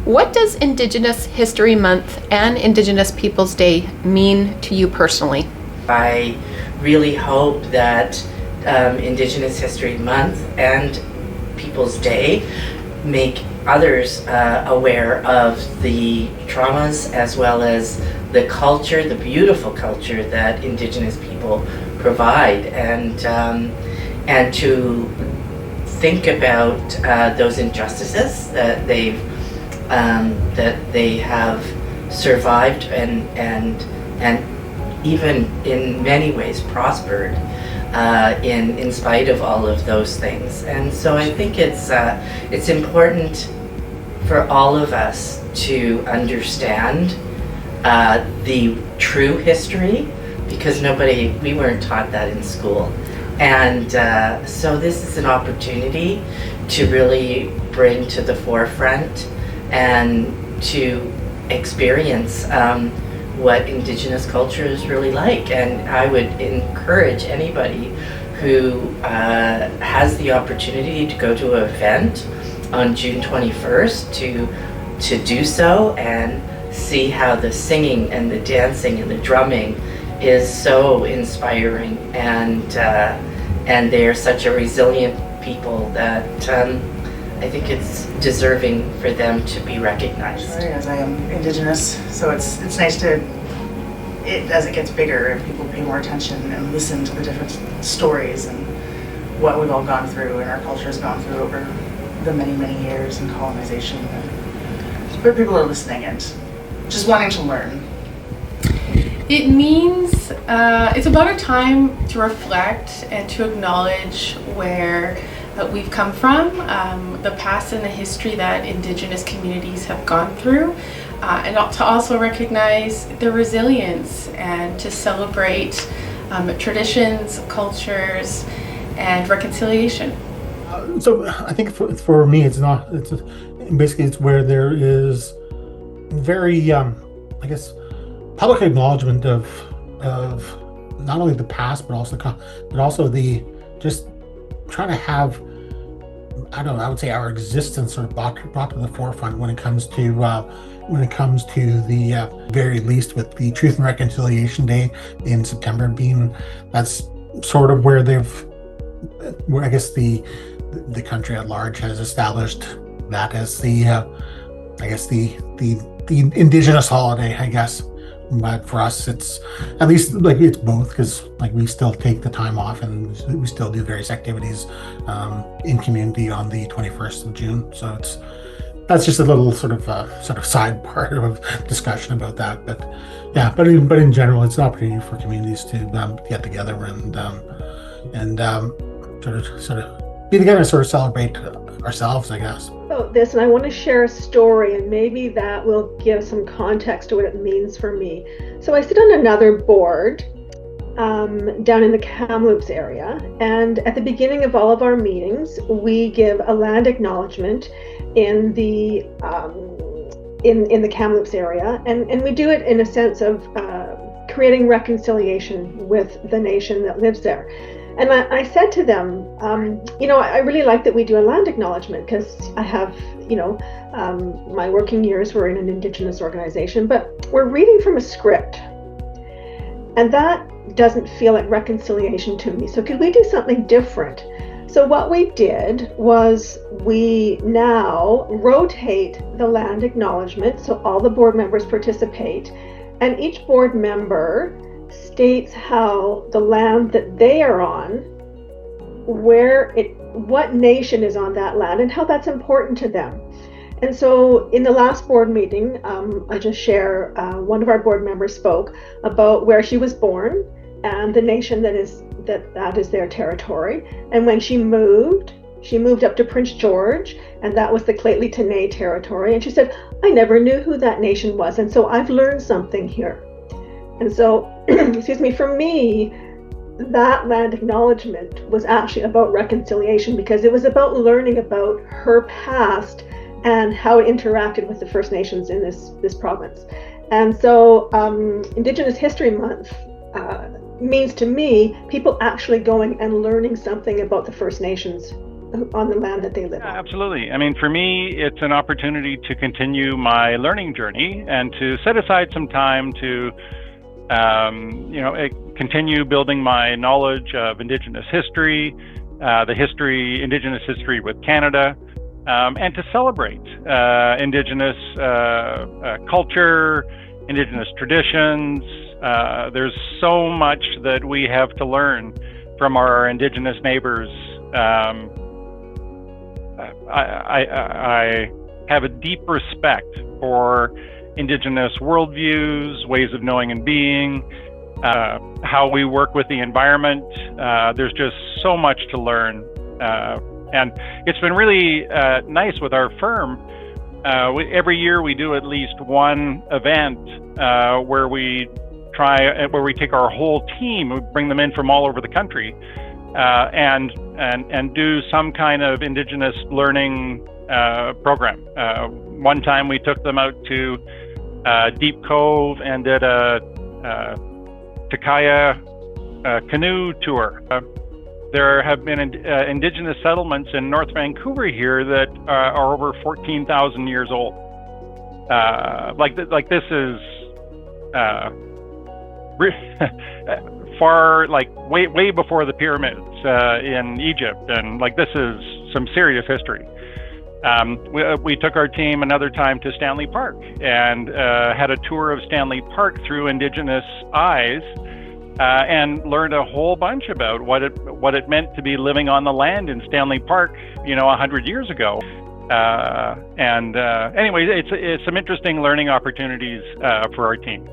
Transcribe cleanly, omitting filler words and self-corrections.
What does Indigenous History Month and Indigenous Peoples Day mean to you personally? I really hope that Indigenous History Month and Peoples Day make others aware of the traumas as well as the culture, the beautiful culture that Indigenous people provide, and to think about those injustices that they have survived and even in many ways prospered in spite of all of those things. And so I think it's important for all of us to understand the true history, because we weren't taught that in school. And so this is an opportunity to really bring to the forefront and to experience what Indigenous culture is really like. And I would encourage anybody who has the opportunity to go to an event on June 21st to do so and see how the singing and the dancing and the drumming is so inspiring, and they're such a resilient people that I think it's deserving for them to be recognized. Sure, as I am Indigenous, so it's nice to, as it gets bigger and people pay more attention and listen to the different stories and what we've all gone through and our culture has gone through over the many, many years in colonization. But people are listening and just wanting to learn. It means it's about a time to reflect and to acknowledge where we've come from, the past and the history that Indigenous communities have gone through, and to also recognize the resilience and to celebrate traditions, cultures, and reconciliation. So I think for me, it's where there is very, I guess, public acknowledgement of not only the past but also the just trying to have, I don't know, I would say our existence sort of brought to the forefront when it comes to the very least, with the Truth and Reconciliation Day in September being, that's sort of where I guess the country at large has established that as the Indigenous holiday, I guess. But for us, it's at least like it's both, because like we still take the time off and we still do various activities in community on the 21st of June. So that's just a little sort of side part of discussion about that. But yeah, but in general, it's an opportunity for communities to get together and sort of be together and sort of celebrate ourselves, I guess. About this, and I want to share a story, and maybe that will give some context to what it means for me. So I sit on another board down in the Kamloops area, and at the beginning of all of our meetings, we give a land acknowledgement in the Kamloops area, and we do it in a sense of creating reconciliation with the nation that lives there. And I said to them, I really like that we do a land acknowledgement, because I have, my working years were in an Indigenous organization, but we're reading from a script. And that doesn't feel like reconciliation to me. So could we do something different? So what we did was we now rotate the land acknowledgement, so all the board members participate, and each board member states how the land that they are on, what nation is on that land, and how that's important to them. And so in the last board meeting, I just share, one of our board members spoke about where she was born and the nation that is their territory. And when she moved up to Prince George, and that was the Clately Tenay territory. And she said, I never knew who that nation was, and so I've learned something here. And so, for me, that land acknowledgement was actually about reconciliation, because it was about learning about her past and how it interacted with the First Nations in this province. And so Indigenous History Month means to me people actually going and learning something about the First Nations on the land that they live on. Absolutely. I mean, for me, it's an opportunity to continue my learning journey and to set aside some time to, continue building my knowledge of Indigenous history, Indigenous history with Canada, and to celebrate Indigenous culture, Indigenous traditions. There's so much that we have to learn from our Indigenous neighbors. I have a deep respect for Indigenous worldviews, ways of knowing and being, how we work with the environment. There's just so much to learn. And it's been really nice with our firm. Every year we do at least one event where we take our whole team, we bring them in from all over the country, and do some kind of Indigenous learning program. One time we took them out to Deep Cove and did a Takaya canoe tour. There have been Indigenous settlements in North Vancouver here that are over 14,000 years old. This is far, way before the pyramids in Egypt, and this is some serious history. We took our team another time to Stanley Park and had a tour of Stanley Park through Indigenous eyes, and learned a whole bunch about what it meant to be living on the land in Stanley Park, 100 years ago. Anyway, it's some interesting learning opportunities for our team.